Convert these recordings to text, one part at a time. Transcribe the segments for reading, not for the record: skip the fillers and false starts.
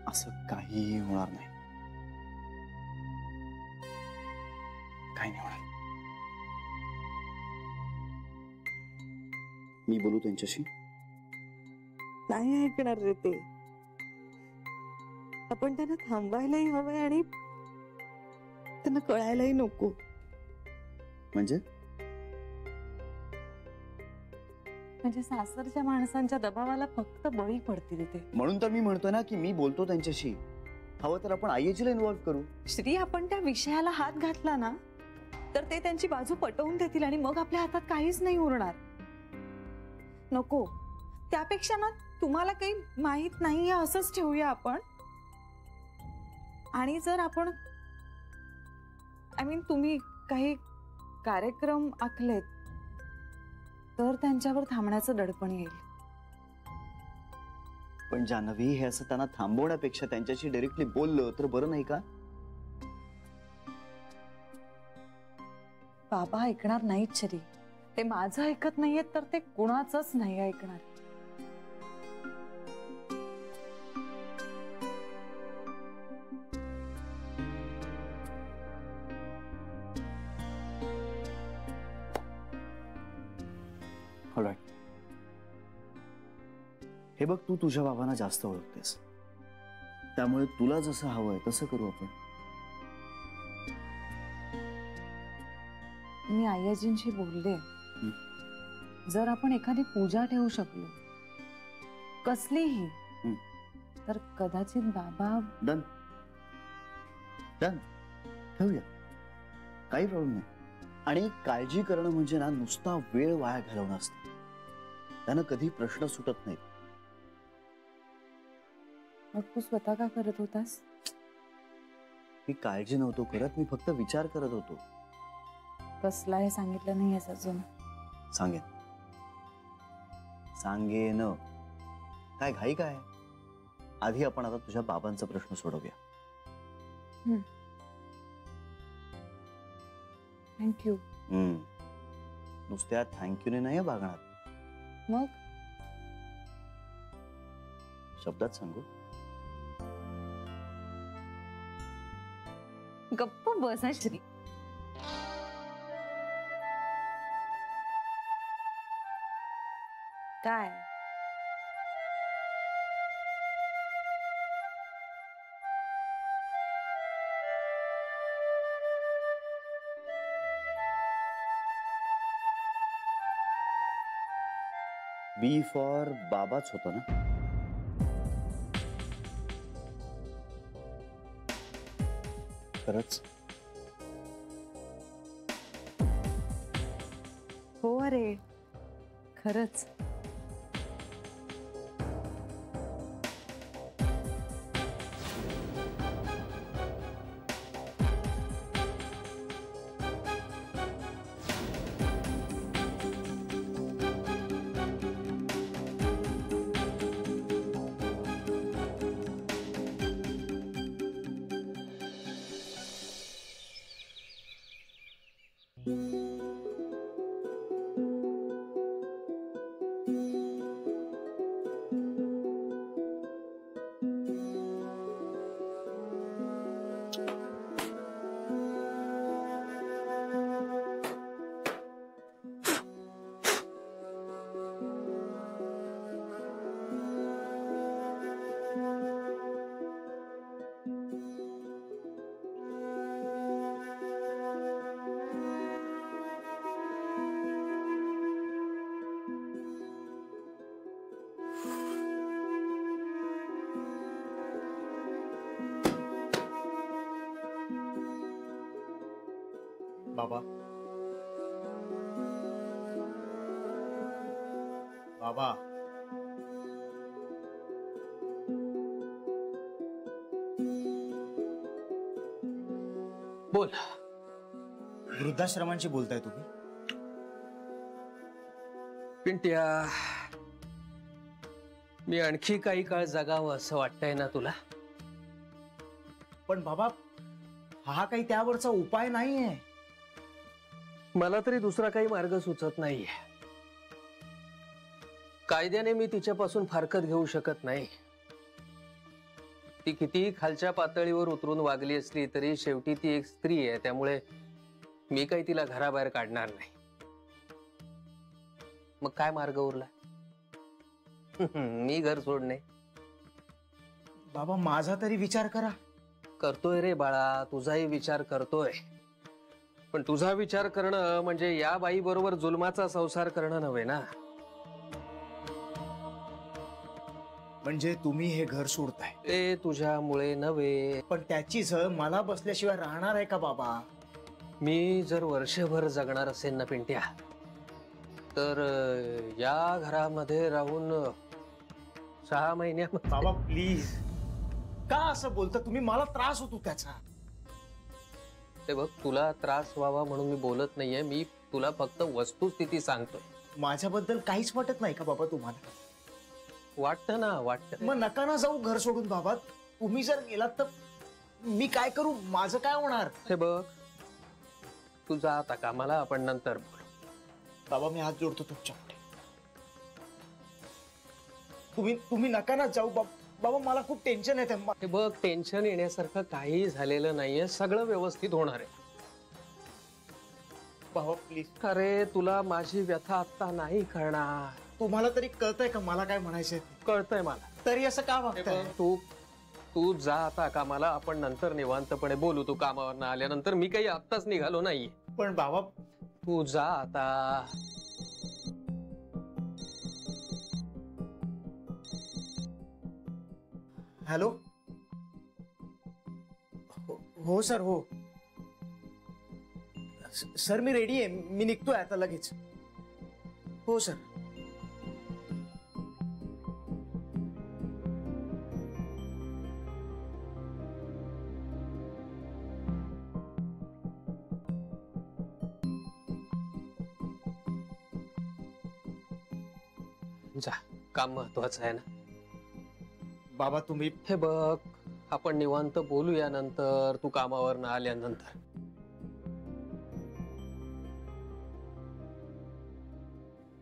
असं काहीही होणार नाही, काही नाही होणार. मी बोलू त्यांच्याशी? नाही ऐकणार रे ते. आपण त्यांना थांबायलाही हवंय आणि त्यांना कळायलाही नको. म्हणजे सासरच्या माणसांच्या दबावाला फक्त बळी पडतील ते. म्हणून तर मी म्हणतो ना की मी बोलतो त्यांच्याशी. हवं तर आपण आईजीला इन्व्हॉल्व करू. श्री, आपण त्या विषयाला हात घातला ना तर ते त्यांची बाजू पटवून देतील आणि मग आपल्या हातात काहीच नाही उरणार. नको, त्यापेक्षा ना तुम्हाला काही माहित नाहीये असंच ठेवूया आपण. आणि जर आपण तुम्ही काही कार्यक्रम आखलेत तर त्यांच्यावर थांबण्याचं दडपण येईल. पण जान्हवी, हे असं त्यांना थांबवण्यापेक्षा त्यांच्याशी डायरेक्टली बोललं तर बरं नाही का? बाबा ऐकणार नाहीत श्री. ते माझं ऐकत नाहीयेत तर ते कुणाचंच नाही ऐकणार. ऑलराइट. हे बघ, तू तुझ्या बाबांना जास्त ओळखतेस, त्यामुळे तुला जसं हवंय तसं करू आपण. मी आय्याजींशी बोलले. जर आपण एखादी पूजा ठेवू शकलो कसलीही तर कदाचित बाबा. डन डन, ठेवूया, काही प्रॉब्लेम नाही. आणि काळजी करणं म्हणजे ना नुसता वेळ वाया घालवणं असतं. त्यांना कधी प्रश्न सुटत नाहीत. मग तू स्वतः का करत होतास? मी काळजी नव्हतो करत, मी फक्त विचार करत होतो. कसला हे सांगितलं नाहीयेस अजून? सांगेन सांगेन, काय घाई काय? आधी आपण आता तुझ्या बाबांचा प्रश्न सोडवूया. थँक्यू. नुसत्या थँक्यूने नाही भागणार. मग शब्दात सांगू? गप्प बस हा श्री. काय बी फॉर बाबाच होतं ना? खरंच? हो अरे, खरंच. बाबा, बाबा, बोल. वृद्धाश्रमांची बोलताय तुम्ही? पिंट्या, मी आणखी काही काळ जगावं असं वाटतंय ना तुला? पण बाबा, हा काही त्यावरचा उपाय नाहीये. मला तरी दुसरा काही मार्ग सुचत नाहीये. कायद्याने मी तिच्यापासून फारकत घेऊ शकत नाही. ती किती खालच्या पातळीवर उतरून वागली असली तरी शेवटी ती एक स्त्री आहे, त्यामुळे मी काही तिला घराबाहेर काढणार नाही. मग काय मार्ग उरला? मी घर सोडणे. बाबा माझा तरी विचार करा. करतोय रे बाळा, तुझाही विचार करतोय, पण तुझा विचार करणं म्हणजे या बाई बरोबर जुलमाचा संसार करणं नव्हे ना. म्हणजे तुम्ही हे घर सोडताय? ते तुझ्यामुळे नव्हे. पण त्याची झळ मला बसल्याशिवाय राहणार आहे का बाबा? मी जर वर्षभर जगणार असेल ना पिंट्या, तर या घरामध्ये राहून 6 महिन्यामध्ये. बाबा प्लीज, का असं बोलता तुम्ही? मला त्रास होतो त्याचा. ते बघ, तुला त्रास व्हावा म्हणून मी बोलत नाहीये, मी तुला फक्त वस्तुस्थिती सांगतोय. माझ्याबद्दल काहीच वाटत नाही का बाबा तुम्हाला? वाटतं ना, वाटतं. मग नका ना जाऊ घर सोडून बाबा. तुम्ही जर गेलात तर मी काय करू? माझं काय होणार? हे बघ, तू जा आता कामाला, आपण नंतर बोलू. बाबा मी हात जोडतो तुमच्याकडे. तुम्ही नका ना जाऊ बाबा. मला खूप टेन्शन येते. हे बघ, टेन्शन येण्यासारखं काही झालेलं नाहीये, सगळं व्यवस्थित होणार आहे. बाबा प्लीज. अरे तुला माझी व्यथा आता नाही कळणार. तुम्हाला तरी कळतंय का मला काय म्हणायचंय? कळतंय मला. तरी असं का हे वागताय? बघ, तू जा आता कामाला, आपण नंतर निवांतपणे बोलू. तू कामावर आल्यानंतर. मी काही आत्ताच निघालो नाहीये. पण बाबा तू जा आता. हॅलो. हो सर. हो सर, मी रेडी आहे. मी निघतोय आता लगेच. हो सर. जा, काम महत्वाचं आहे ना. बाबा तुम्ही. हे बघ, आपण निवांत बोलूया नंतर, तू कामावर आल्यानंतर.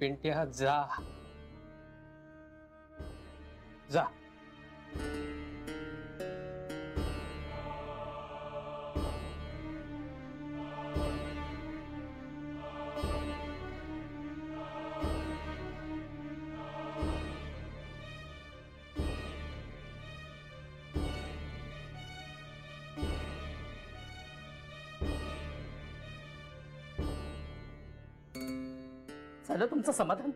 पिंट्या जा जा. झालं तुमचं समाधान?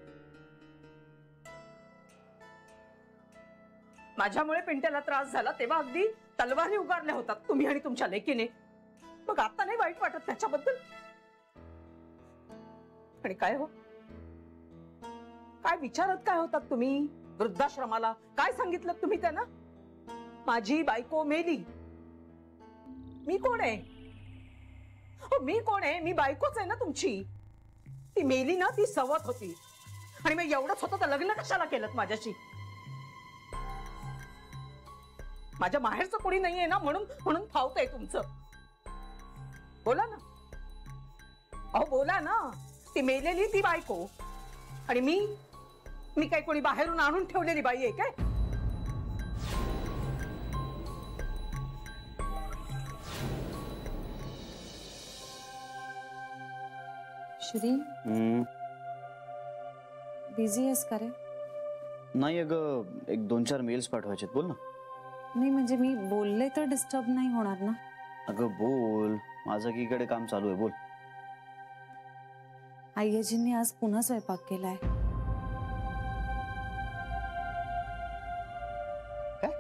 माझ्यामुळे पिंट्याला त्रास झाला तेव्हा अगदी तलवारी उगारल्या होतात तुम्ही आणि तुमच्या लेकीने. मग आता नाही वाईट वाटत त्याच्याबद्दल? आणि काय हो, काय विचारत काय होतात तुम्ही? वृद्धाश्रमाला काय सांगितलं तुम्ही त्यांना? माझी बायको मेली. मी कोण आहे? मी कोण आहे? मी बायकोच आहे ना तुमची. ती मेली ना, ती सवत होती. आणि मग एवढंच होतं तर लग्न कशाला केलं माझ्याशी? माझ्या माहेरचं कोणी नाहीये ना, म्हणून फावतंय तुमचं. बोला ना. अहो बोला ना. ती मेलेली ती बायको आणि मी काय कोणी बाहेरून आणून ठेवलेली बाई आहे काय? श्री, बिझी आहेस का रे? नाही अगं, एक 2-4 मेल्स पाठवायचे. बोल ना. नाही म्हणजे मी बोलले तर डिस्टर्ब नाही होणार ना? अगं बोल, माझं एकीकडे काम चालू आहे. बोल. आईजींनी आज पुन्हा स्वयंपाक केलाय. काय?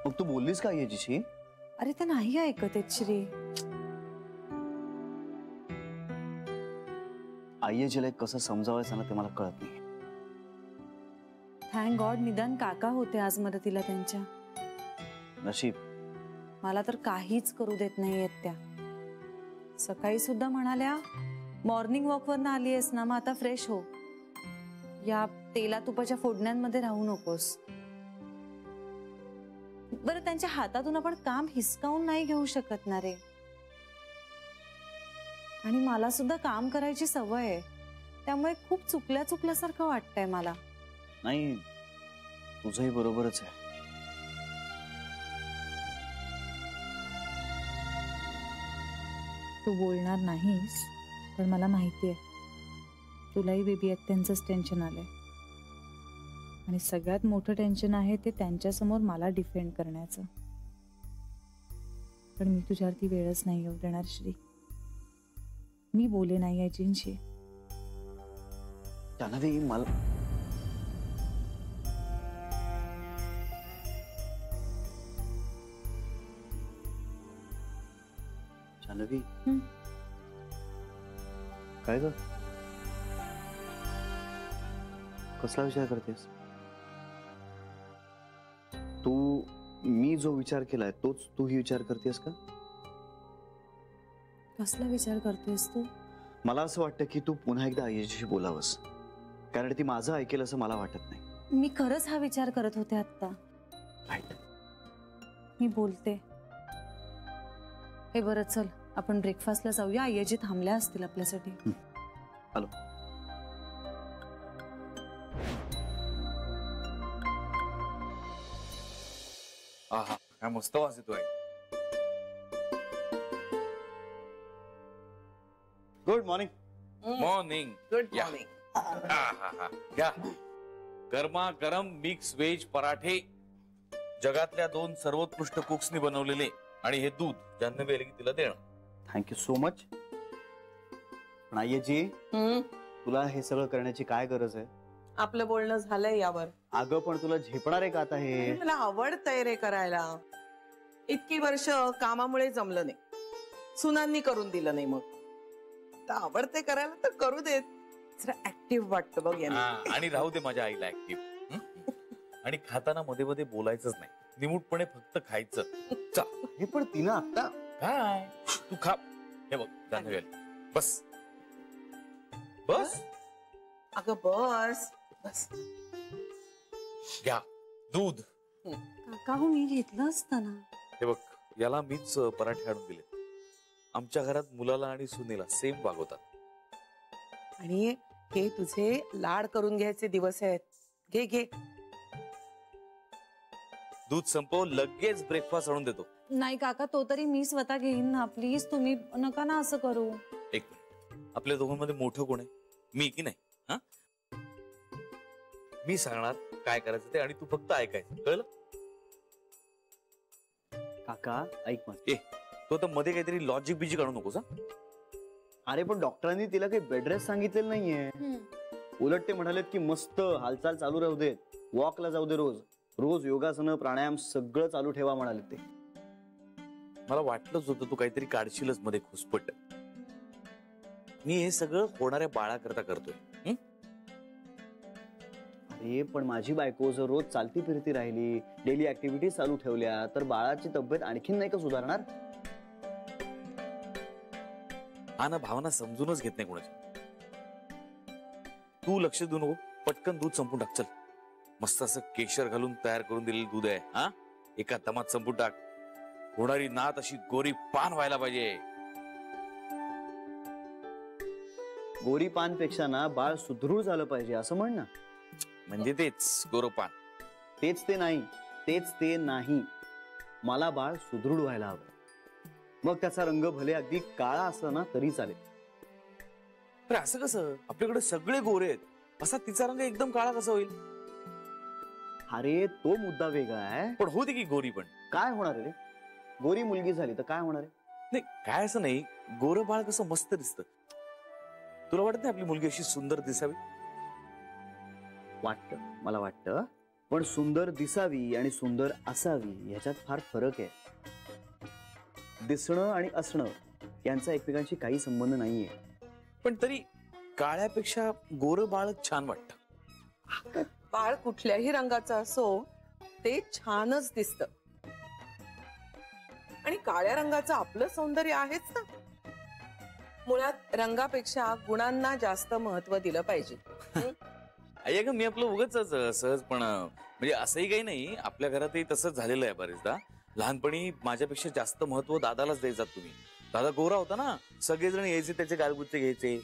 मग तू बोललीस का आईजीशी? अरे ते नाही ऐकत आहेत श्री. आईजीला कसं समजावायचं ना ते मला कळत नाही. थँक गॉड निदान काका होते आज मदतीला त्यांच्या. नशीब. मला तर काहीच करू देत नाहीयेत त्या. सकाळी सुद्धा म्हणाल्या मॉर्निंग वॉकवरनं आली आहेस ना, मग आता फ्रेश हो. या तेला तुपाच्या फोडण्यांमध्ये राहू नकोस. बरं त्यांच्या हातातून आपण काम हिसकावून नाही घेऊ शकत ना रे. आणि मला सुद्धा काम करायची सवय आहे, त्यामुळे खूप चुकल्यासारखं वाटतंय मला. नाही, तुझंही बरोबरच आहे. तू बोलणार नाहीस, पण मला माहिती आहे तुलाही बेबी आत्यांचंच टेन्शन आलंय आणि सगळ्यात मोठं टेन्शन आहे ते त्यांच्यासमोर मला डिफेंड करण्याचं. पण मी तुझ्यावरती वेळच नाही येऊ देणार श्री. मी बोले नाही आजींशी. जान्हवी मला जान्हवी काय ग कसला विचार करतेस तू? मी जो विचार केलाय तोच तूही विचार करतेस का? कसला विचार करतोयस तू? मला असं वाटतं की तू पुन्हा एकदा आईशी बोलावंस, कारण ती माझं ऐकेल असं मला वाटत नाही. मी खरंच हा विचार करत होते आता. राईट. मी बोलते. हे बरं, चल आपण ब्रेकफास्टला जाऊया. आईजी थांबल्या असतील आपल्यासाठी. हॅलो. आहा, काय मस्त वास येतोय. Good morning. मॉर्निंग. गुड या. मॉर्निंग. घ्या. गरमा गरम मिक्स व्हेज पराठे, जगातल्या 2 सर्वोत्कृष्ट कुक्सनी बनवलेले, आणि हे दूध जान्हवी आली की तिला देणं. Thank you so much. पण आईजी तुला हे सगळं करण्याची काय गरज आहे? आपलं बोलणं झालंय यावर. अगं पण तुला झेपणार आहे का आता हे? मला आवडतंय रे करायला. इतकी वर्ष कामामुळे जमलं नाही, सुनांनी करून दिलं नाही, मग तर आवडते करायला तर करू देत. जरा ऍक्टिव्ह वाटतं बघ याने. आणि राहू दे माझ्या आईला ऍक्टिव्ह. आणि खाताना मध्ये मध्ये बोलायचंच नाही, निमूटपणे फक्त खायचं. चल. हे पण तिनं आता काय तू खा. हे बघ जान्हवी आली. बस बस. अगं बस बस. घ्या दूध. काका हो, मी घेतलं असतं ना. हे बग, याला मीच पराठे आणून दिले. आमच्या घरात मुलाला आणि सुनेला सेम वागवतात. आणि हे तुझे लाड करून घ्यायचे दिवस आहेत. घे घे. दूध संपव, लगेच ब्रेकफास्ट आणून देतो. नाही काका, तो तरी मी स्वतः घेईन ना. प्लीज तुम्ही नका ना असं करू. एक मिनिट, आपल्या दोघांमध्ये मोठं कोण आहे, मी की नाही? हा, मी सांगणार काय करायचं ते, आणि तू फक्त ऐकायचं, कळलं? काका ऐक मग. तू आता मध्ये काहीतरी लॉजिक बिजिक आणू नकोस. हा, अरे पण डॉक्टरांनी तिला काही बेड रेस्ट सांगितलेलं नाहीये. उलट ते म्हणालेत की मस्त हालचाल चालू राहू देत, वॉकला जाऊ दे, रोज रोज योगासनं प्राणायाम सगळं चालू ठेवा म्हणाले ते. मला वाटलंच होतं तू काहीतरी काढशीलच मध्ये खुसपट. मी हे सगळं होणाऱ्या बाळाकरता करतोय. अरे पण माझी बायको जर रोज चालती फिरती राहिली, डेली ऍक्टिव्हिटी चालू ठेवल्या, तर बाळाची तब्येत आणखीन नाही का सुधारणार? हा ना, भावना समजूनच घेत नाही कोणाची. तू लक्ष देऊ नको, पटकन दूध संपून टाक. चल, मस्त असं केशर घालून तयार करून दिलेलं दूध आहे. हा, एका दमात संपून टाक. होणारी नात अशी गोरी पान व्हायला पाहिजे. गोरी पानपेक्षा ना बाळ सुदृढ झालं पाहिजे असं म्हण ना. म्हणजे तेच गोरोपान. तेच ते नाही. मला बाळ सुदृढ व्हायला हवं. मग त्याचा रंग भले अगदी काळा असला ना तरी चालेल. पण असं कसं, आपल्याकडे सगळे गोरे आहेत, असा तिचा रंग एकदम काळा कसा होईल? अरे तो मुद्दा वेगळा आहे. पण होती की गोरी. पण काय होणार रे, गोरी मुलगी झाली तर काय होणार आहे? नाही, काय असं नाही, गोरं बाळ कसं मस्त दिसतं. तुला वाटत नाही आपली मुलगी अशी सुंदर दिसावी? वाटतं, मला वाटतं. पण सुंदर दिसावी आणि सुंदर असावी ह्याच्यात फार फरक आहे. दिसणं आणि असणं यांचा एकमेकांशी काही संबंध नाहीये. पण तरी काळ्यापेक्षा गोरं बाळ छान वाटतं. बाळ कुठल्याही रंगाचं असो ते छानच दिसत. आणि काळ्या रंगाचं आपलं सौंदर्य आहेच ना. मुळात रंगापेक्षा गुणांना जास्त महत्व दिलं पाहिजे. अय्या, मी आपलं उगाच सहजपण, म्हणजे असंही काही नाही. आपल्या घरातही तसंच झालेलं आहे बरेचदा. लहानपणी माझ्यापेक्षा जास्त महत्व दादालाच द्यायचात तुम्ही. दादा गोरा होता ना, सगळेजण यायचे त्याचे गालगुच्चे घ्यायचे.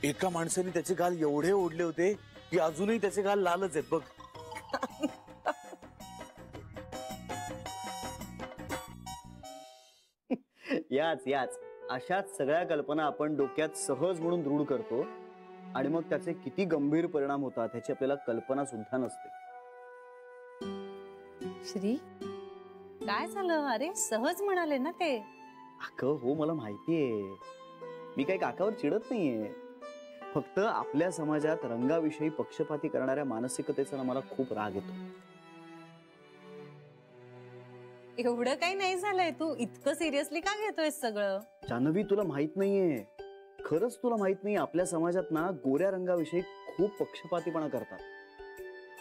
एका माणसाने त्याचे गाल एवढे ओढले होते की अजूनही त्याचे गाल लालच आहेत बघ. याच अशाच सगळ्या कल्पना आपण डोक्यात सहज म्हणून दृढ करतो आणि मग त्याचे किती गंभीर परिणाम होतात ह्याची आपल्याला कल्पना सुद्धा नसते. श्री, काय झालं? अरे सहज म्हणाले ना ते. अगं हो, मला माहितीये, मी काही काकावर चिडत नाहीये. फक्त आपल्या समाजात रंगाविषयी पक्षपाती करणाऱ्या मानसिकतेचा ना मला खूप राग येतो. एवढं काही नाही झालंय, तू इतकं सिरियसली का घेतोय सगळं? जान्हवी, तुला माहित नाहीये, खरंच तुला माहित नाही, आपल्या समाजात ना गोऱ्या रंगाविषयी खूप पक्षपातीपणा करतात.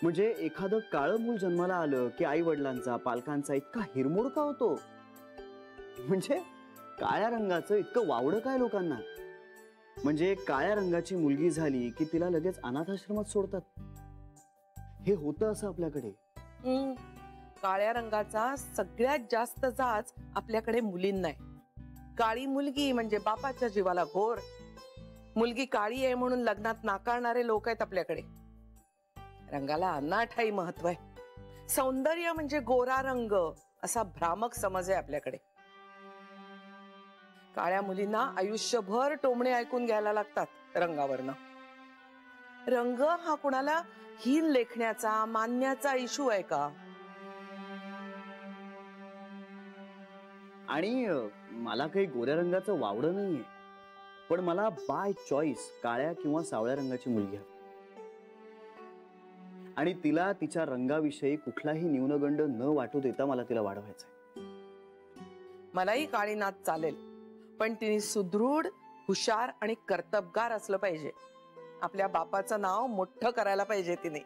म्हणजे एखादं काळं मूल जन्माला आलं की आई वडिलांचा, पालकांचा इतका हिरमोड का होतो? म्हणजे काळ्या रंगाचं इतकं वावडं काय लोकांना? म्हणजे काळ्या रंगाची मुलगी झाली की तिला लगेच अनाथाश्रमात सोडतात. हे होतं असं आपल्याकडे. काळ्या रंगाचा सगळ्यात जास्त जाच आपल्याकडे मुलींना आहे. काळी मुलगी म्हणजे बापाच्या जीवाला घोर. मुलगी काळी आहे म्हणून लग्नात नाकारणारे लोक आहेत आपल्याकडे. रंगाला अनाठाई महत्व आहे. सौंदर्य म्हणजे गोरा रंग असा भ्रामक समज आहे आपल्याकडे. काळ्या मुलींना आयुष्यभर टोमणे ऐकून घ्यायला लागतात रंगावरनं. रंग हा कुणाला हीन लेखण्याचा, मानण्याचा इशू आहे का? आणि मला काही गोऱ्या रंगाचं वावडं नाहीये, पण मला बाय चॉईस काळ्या किंवा सावळ्या रंगाची मुलगी हवी आणि तिला तिच्या रंगाविषयी कुठलाही न्यूनगंड न वाटू देता मला तिला वाढवायचंय. मलाही काळी नात चालेल, पण तिने सुदृढ, हुशार आणि कर्तबगार असलं पाहिजे. आपल्या बापाचं नाव मोठं करायला पाहिजे तिने.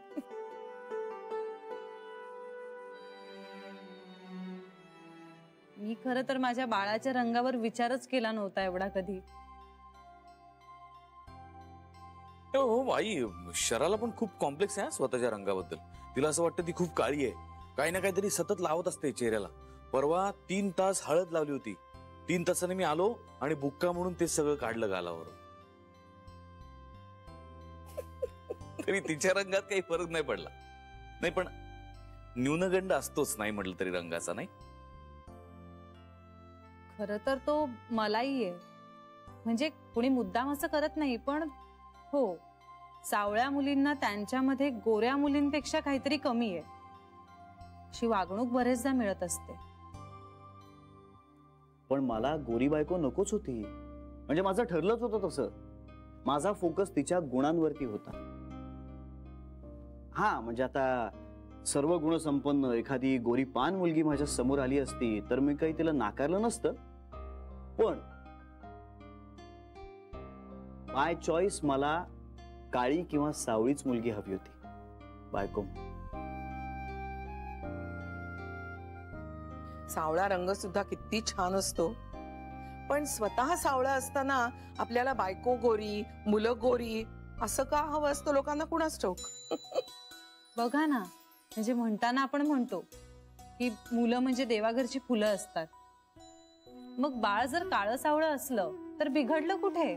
मी खरं तर माझ्या बाळाच्या रंगावर विचारच केला नव्हता एवढा कधी. हो आई, शराला पण खूप कॉम्प्लेक्स आहे स्वतःच्या रंगाबद्दल. तिला असं वाटतं ती खूप काळी आहे, काही ना काहीतरी सतत लावत असते चेहऱ्याला. परवा 3 तास हळद लावली होती. 3 तासाने मी आलो आणि बुक्का म्हणून ते सगळं काढलं गालावर. तरी तिच्या रंगात काही फरक नाही पडला. नाही पण न्यूनगंड असतोच, नाही म्हटलं तरी रंगाचा, नाही? खरं तर तो मलाही आहे. म्हणजे कुणी मुद्दाम असं करत नाही, पण हो, सावळ्या मुलींना त्यांच्यामध्ये गोऱ्या मुलींपेक्षा काहीतरी कमी आहे अशी वागणूक बरेचदा मिळत असते. पण मला गोरी बायको नकोच होती. म्हणजे माझं ठरलंच होतं तसं. माझा फोकस तिच्या गुणांवरती होता. हा म्हणजे आता सर्व गुण संपन्न एखादी गोरी पान मुलगी माझ्या समोर आली असती तर मी काही तिला नाकारलं नसतं, पण बाय चॉईस मला काळी किंवा सावळीच मुलगी हवी होती बायको. सावळा रंग सुद्धा किती छान असतो, पण स्वतः सावळा असताना आपल्याला बायको गोरी, मुलं गोरी असं का हवं असतं लोकांना कुणास ठाऊक. बघा ना, म्हणजे म्हणताना आपण म्हणतो की मुलं म्हणजे देवाघरची फुलं असतात. मग बाळ जर काळं सावळं असलं तर बिघडलं कुठे?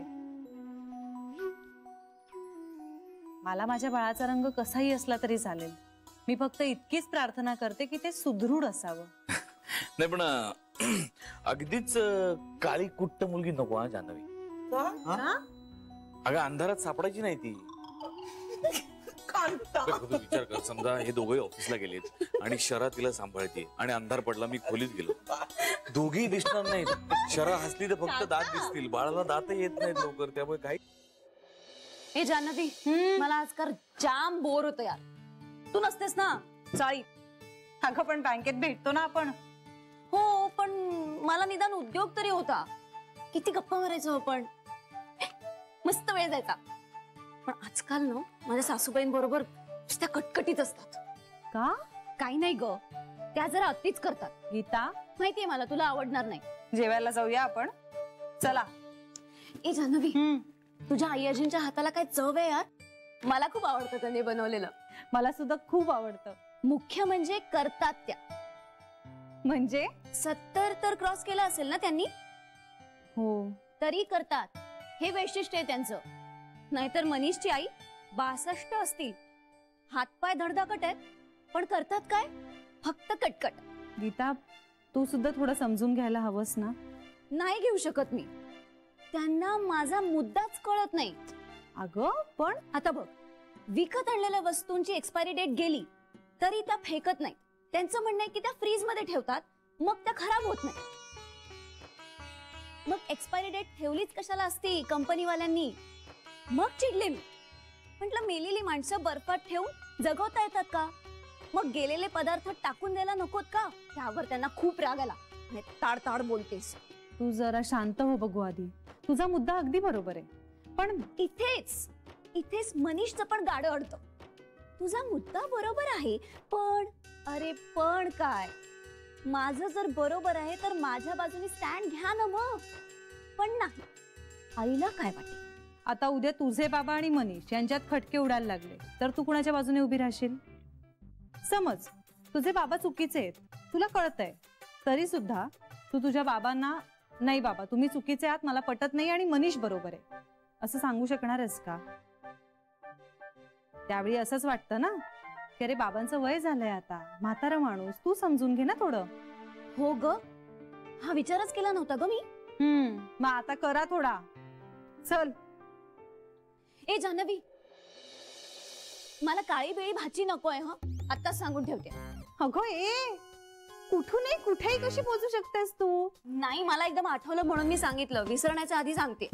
मला माझ्या बाळाचा रंग कसाही असला तरी चालेल. मी फक्त इतकीच प्रार्थना करते की ते सुदृढ असावं. नाही पण अगदीच काळी कुट्ट मुलगी नको हा जान्हवी. अगं अंधारात सापडायची नाही ती. विचार कर, समजा हे दोघे ऑफिसला गेलेत आणि शरा तिला सांभाळते आणि अंधार पडला, मी खोलीत गेलो, दोघेही दिसणार नाहीत. शरा हसली तर फक्त दात दिसतील, बाळाला दात येत नाहीत लवकर, त्यामुळे काही. हे जान्हवी, मला आजकाल जाम बोर होतं यार. तू नसतेस ना चाळी. अगं पण बँकेत भेटतो ना आपण. हो, पण मला निदान उद्योग तरी होता. किती गप्पा मारायचो आपण, मस्त वेळ जायचा. पण आजकाल ना माझ्या सासूबाईंबरोबर त्या कटकटीत असतात. का? काही नाही ग, त्या जरा अतिच करतात. गीता, माहितीये मला, तुला आवडणार नाही. जेवायला जाऊया आपण, चला. ए जान्हवी, तुझ्या आई आजींच्या हाताला काय चव आहे यार. मला खूप आवडतं त्यांनी बनवलेलं. मला सुद्धा खूप आवडतं. मुख्य म्हणजे करतात त्या. म्हणजे 70 तर क्रॉस केला असेल ना त्यांनी. हो, तरी करतात, हे वैशिष्ट्य आहे त्यांचं. नाहीतर मनीषची आई 62 असतील, हातपाय धडधाकट आहेत, पण करतात काय, फक्त कटकट. गीता, तू सुद्धा थोडं समजून घ्यायला हवंस ना. नाही घेऊ शकत मी. त्यांना माझा मुद्दाच कळत नाही. अगं पण आता बघ, विकत आणलेल्या वस्तूंची एक्सपायरी डेट गेली तरी त्या फेकत नाहीत. त्यांचं म्हणणं आहे की त्या फ्रीज मध्ये ठेवतात, मग त्या खराब होत नाही. मग एक्सपायरी डेट ठेवलीच कशाला असती कंपनीवाल्यांनी? मग चिडले मी. म्हटलं मेलेली माणसं बर्फात ठेवून जगवता येतात का? मग गेलेले पदार्थ टाकून द्यायला नकोत का? त्यावर त्यांना खूप राग आला. ताड ताड बोलतेस. तू जरा शांत हो बघू आधी. तुझा मुद्दा अगदी बरोबर आहे, पण इथेच मनीषचं पण गाडं अडतं. तुझा मुद्दा बरोबर आहे, पण अरे पण काय, माझं जर बरोबर आहे तर माझ्या बाजूने स्टँड घ्या ना मग. पण नाही, आईला काय वाटेल? आता उद्या तुझे बाबा आणि मनीष यांच्यात खटके उडायला लागले तर तू कुणाच्या बाजूने उभी राहशील? समज तुझे बाबा चुकीचे आहेत, तुला कळतंय, तरी सुद्धा तू तुझ्या बाबांना नाही बाबा तुम्ही चुकीचे आहात, मला पटत नाही आणि मनीष बरोबर आहे असं सांगू शकणारच का? त्यावेळी असंच वाटतं ना की अरे बाबांचं वय झालंय, आता म्हातारा माणूस, तू समजून घे ना थोडं. हो ग, हा विचारच केला नव्हता ग मी. मग आता करा थोडा. चल. ए जान्हवी, मला काळी बेळी भाजी नकोय हा, आत्ताच सांगून ठेवते. अगं ए, कुठूनही कुठेही कशी पोहोचू शकतेस तू? नाही, मला एकदम आठवलं म्हणून मी सांगितलं, विसरण्याच्या आधी सांगते.